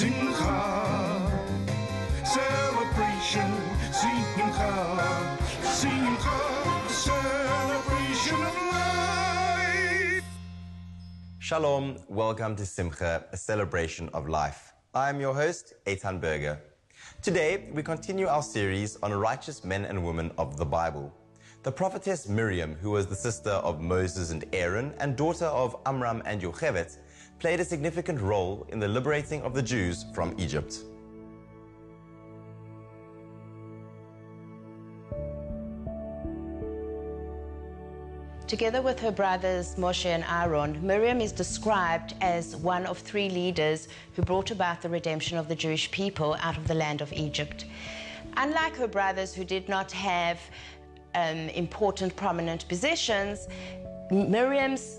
Simcha, celebration, Simcha, Simcha, celebration of life. Shalom, welcome to Simcha, a celebration of life. I'm your host, Eitan Berger. Today, we continue our series on righteous men and women of the Bible. The prophetess Miriam, who was the sister of Moses and Aaron and daughter of Amram and Yocheved, played a significant role in the liberating of the Jews from Egypt. Together with her brothers Moshe and Aaron, Miriam is described as one of three leaders who brought about the redemption of the Jewish people out of the land of Egypt. Unlike her brothers, who did not have important, prominent positions, Miriam's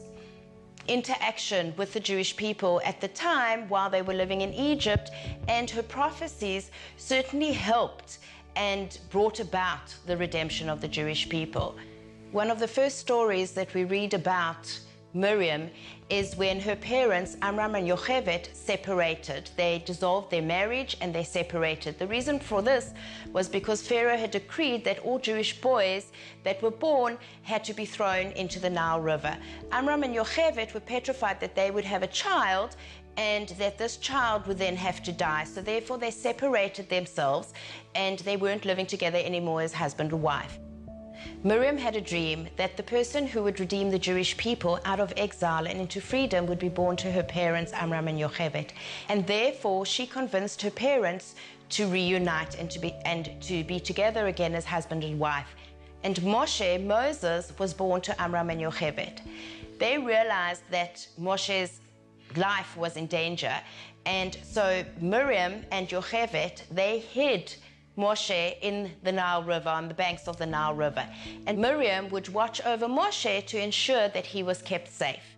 interaction with the Jewish people at the time while they were living in Egypt and her prophecies certainly helped and brought about the redemption of the Jewish people. One of the first stories that we read about Miriam is when her parents, Amram and Yocheved, separated. They dissolved their marriage and they separated. The reason for this was because Pharaoh had decreed that all Jewish boys that were born had to be thrown into the Nile River. Amram and Yocheved were petrified that they would have a child and that this child would then have to die. So therefore they separated themselves and they weren't living together anymore as husband and wife. Miriam had a dream that the person who would redeem the Jewish people out of exile and into freedom would be born to her parents, Amram and Yocheved. And therefore, she convinced her parents to reunite and to be together again as husband and wife. And Moshe, Moses, was born to Amram and Yocheved. They realized that Moshe's life was in danger. And so Miriam and Yocheved, they hid Moshe in the Nile River, on the banks of the Nile River. And Miriam would watch over Moshe to ensure that he was kept safe.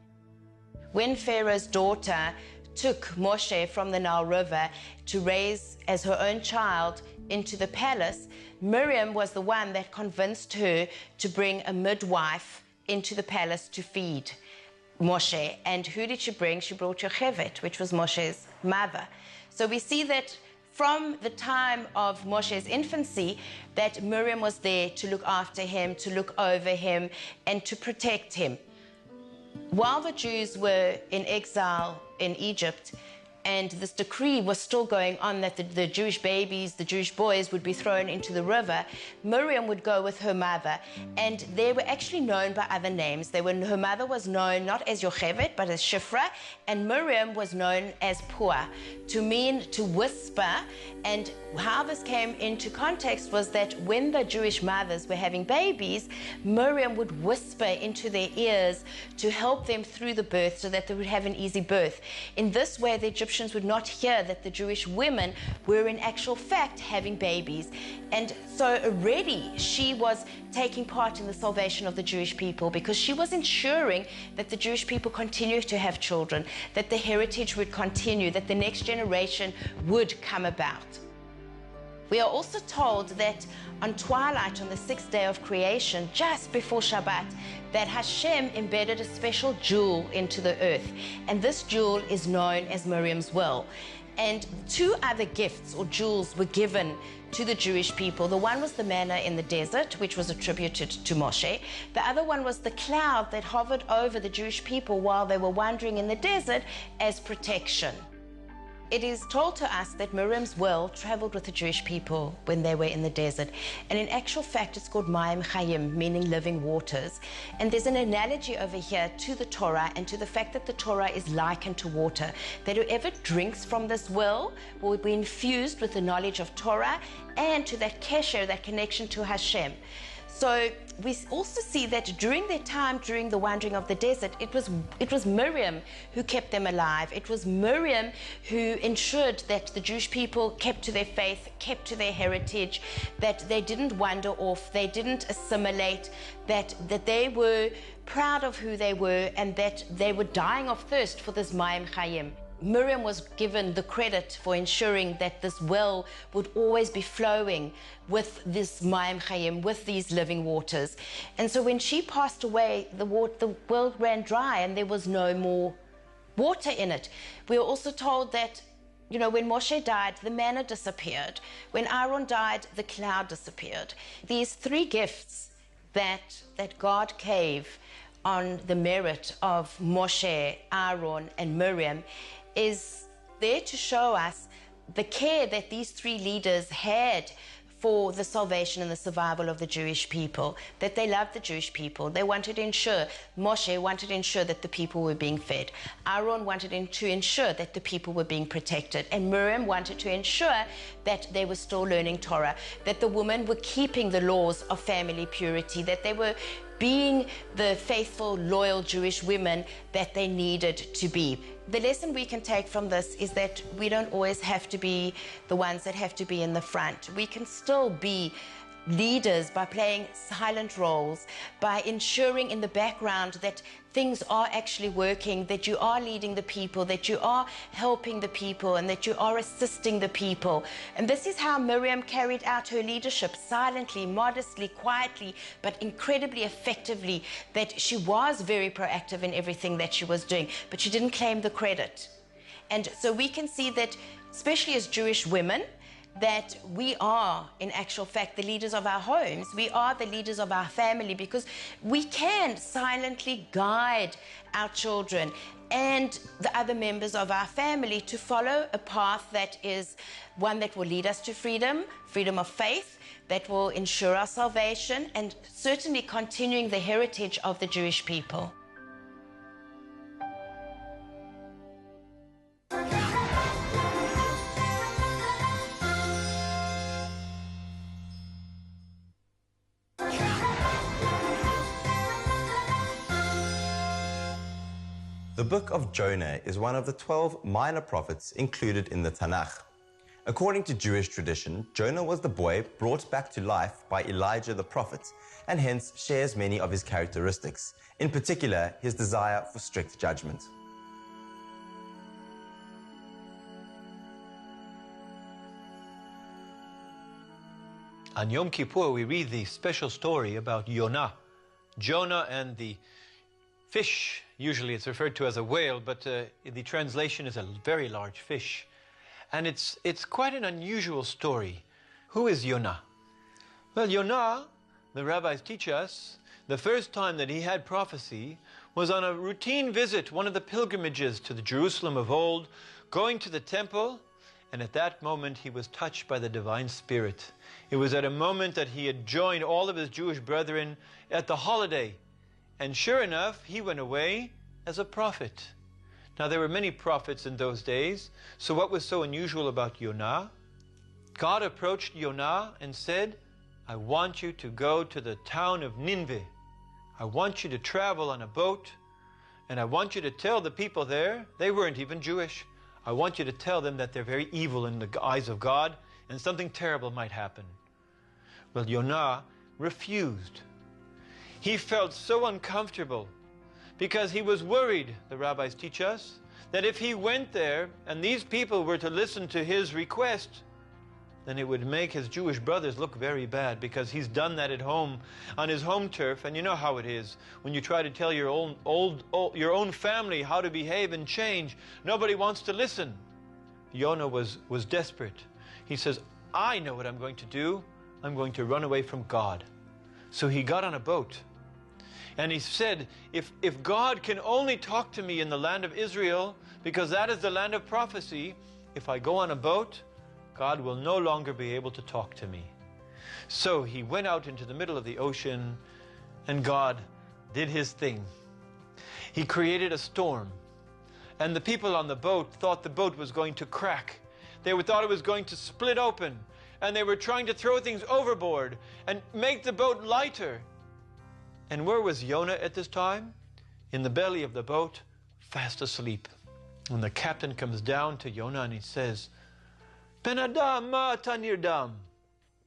When Pharaoh's daughter took Moshe from the Nile River to raise as her own child into the palace, Miriam was the one that convinced her to bring a midwife into the palace to feed Moshe. And who did she bring? She brought Yocheved, which was Moshe's mother. So we see that from the time of Moshe's infancy, that Miriam was there to look after him, to look over him, and to protect him. While the Jews were in exile in Egypt, and this decree was still going on that the Jewish babies, the Jewish boys would be thrown into the river, Miriam would go with her mother, and they were actually known by other names. Her mother was known not as Yocheved, but as Shifra, and Miriam was known as Pua, to mean to whisper. And how this came into context was that when the Jewish mothers were having babies, Miriam would whisper into their ears to help them through the birth so that they would have an easy birth. In this way, the Egyptians would not hear that the Jewish women were in actual fact having babies. And so already she was taking part in the salvation of the Jewish people, because she was ensuring that the Jewish people continue to have children, that the heritage would continue, that the next generation would come about. We are also told that on twilight, on the sixth day of creation, just before Shabbat, that Hashem embedded a special jewel into the earth. And this jewel is known as Miriam's well. And two other gifts or jewels were given to the Jewish people. The one was the manna in the desert, which was attributed to Moshe. The other one was the cloud that hovered over the Jewish people while they were wandering in the desert as protection. It is told to us that Miriam's well traveled with the Jewish people when they were in the desert. And in actual fact, it's called Mayim Chayim, meaning living waters. And there's an analogy over here to the Torah and to the fact that the Torah is likened to water, that whoever drinks from this well will be infused with the knowledge of Torah and to that kesher, that connection to Hashem. So we also see that during their time, during the wandering of the desert, it was Miriam who kept them alive. It was Miriam who ensured that the Jewish people kept to their faith, kept to their heritage, that they didn't wander off, they didn't assimilate, that they were proud of who they were, and that they were dying of thirst for this Mayim Chayim. Miriam was given the credit for ensuring that this well would always be flowing with this Mayim Chayim, with these living waters. And so when she passed away, the well ran dry and there was no more water in it. We are also told that You know, when Moshe died, the manna disappeared. When Aaron died, the cloud disappeared. These three gifts that God gave on the merit of Moshe, Aaron, and Miriam is there to show us the care that these three leaders had for the salvation and the survival of the Jewish people, that they loved the Jewish people. They wanted to ensure, Moshe wanted to ensure that the people were being fed. Aaron wanted to ensure that the people were being protected. And Miriam wanted to ensure that they were still learning Torah, that the women were keeping the laws of family purity, that they were being the faithful, loyal Jewish women that they needed to be. The lesson we can take from this is that we don't always have to be the ones that have to be in the front. We can still be leaders by playing silent roles, by ensuring in the background that things are actually working, that you are leading the people, that you are helping the people, and that you are assisting the people. And this is how Miriam carried out her leadership, silently, modestly, quietly, but incredibly effectively, that she was very proactive in everything that she was doing, but she didn't claim the credit. And so we can see that, especially as Jewish women, that we are, in actual fact, the leaders of our homes. We are the leaders of our family, because we can silently guide our children and the other members of our family to follow a path that is one that will lead us to freedom, freedom of faith, that will ensure our salvation, and certainly continuing the heritage of the Jewish people. The book of Jonah is one of the 12 minor prophets included in the Tanakh. According to Jewish tradition, Jonah was the boy brought back to life by Elijah the prophet, and hence shares many of his characteristics, in particular his desire for strict judgment. On Yom Kippur, we read the special story about Jonah and the fish. Usually it's referred to as a whale, but the translation is a very large fish. And it's quite an unusual story. Who is Jonah? Well, Jonah, the rabbis teach us, the first time that he had prophecy was on a routine visit, one of the pilgrimages to the Jerusalem of old, going to the temple, and at that moment he was touched by the divine spirit. It was at a moment that he had joined all of his Jewish brethren at the holiday. And sure enough, he went away as a prophet. Now, there were many prophets in those days, so what was so unusual about Jonah? God approached Jonah and said, I want you to go to the town of Nineveh. I want you to travel on a boat, and I want you to tell the people there, they weren't even Jewish, I want you to tell them that they're very evil in the eyes of God, and something terrible might happen. Well, Jonah refused. He felt so uncomfortable because he was worried, the rabbis teach us, that if he went there and these people were to listen to his request, then it would make his Jewish brothers look very bad, because he's done that at home on his home turf. And you know how it is when you try to tell your own family how to behave and change. Nobody wants to listen. Jonah was desperate. He says, I know what I'm going to do. I'm going to run away from God. So he got on a boat. And he said, if God can only talk to me in the land of Israel, because that is the land of prophecy, if I go on a boat, God will no longer be able to talk to me. So he went out into the middle of the ocean, and God did his thing. He created a storm, and the people on the boat thought the boat was going to crack. They thought it was going to split open, and they were trying to throw things overboard and make the boat lighter. And where was Jonah at this time? In the belly of the boat, fast asleep. When the captain comes down to Jonah and he says, Ben Adam ma ta nirdam,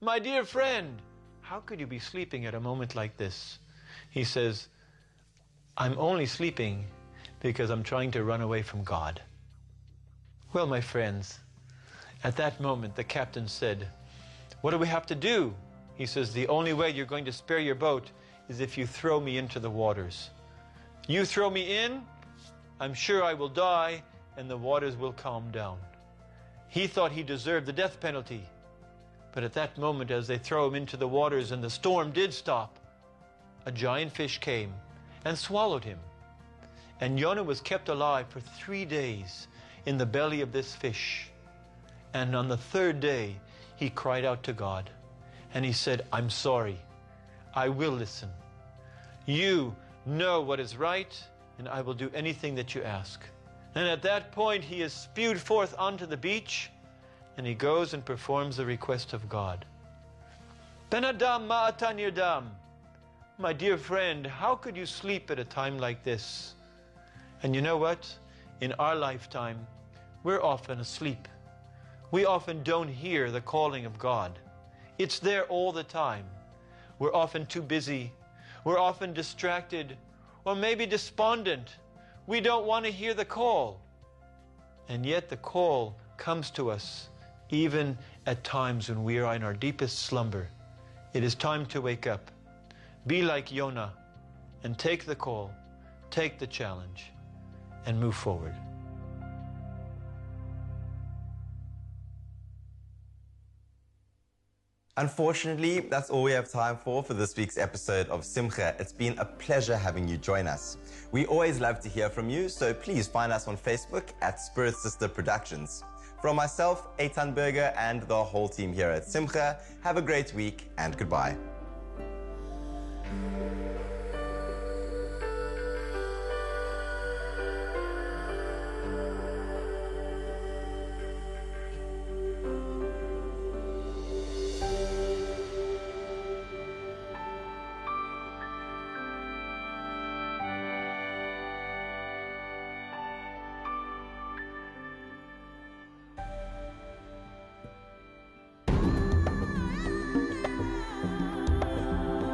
my dear friend, how could you be sleeping at a moment like this? He says, I'm only sleeping because I'm trying to run away from God. Well, my friends, at that moment the captain said, what do we have to do? He says, the only way you're going to spare your boat is if you throw me into the waters. You throw me in, I'm sure I will die, and the waters will calm down. He thought he deserved the death penalty. But at that moment, as they throw him into the waters and the storm did stop, a giant fish came and swallowed him. And Jonah was kept alive for 3 days in the belly of this fish. And on the 3rd day, he cried out to God. And he said, I'm sorry. I will listen. You know what is right, and I will do anything that you ask. And at that point, he is spewed forth onto the beach, and he goes and performs the request of God. Ben Adam ma'atan yadam. My dear friend, how could you sleep at a time like this? And you know what? In our lifetime, we're often asleep. We often don't hear the calling of God. It's there all the time. We're often too busy. We're often distracted, or maybe despondent. We don't want to hear the call. And yet the call comes to us even at times when we are in our deepest slumber. It is time to wake up. Be like Jonah and take the call, take the challenge, and move forward. Unfortunately, that's all we have time for this week's episode of Simcha. It's been a pleasure having you join us. We always love to hear from you, so please find us on Facebook at Spirit Sister Productions. From myself, Eitan Berger, and the whole team here at Simcha, have a great week and goodbye.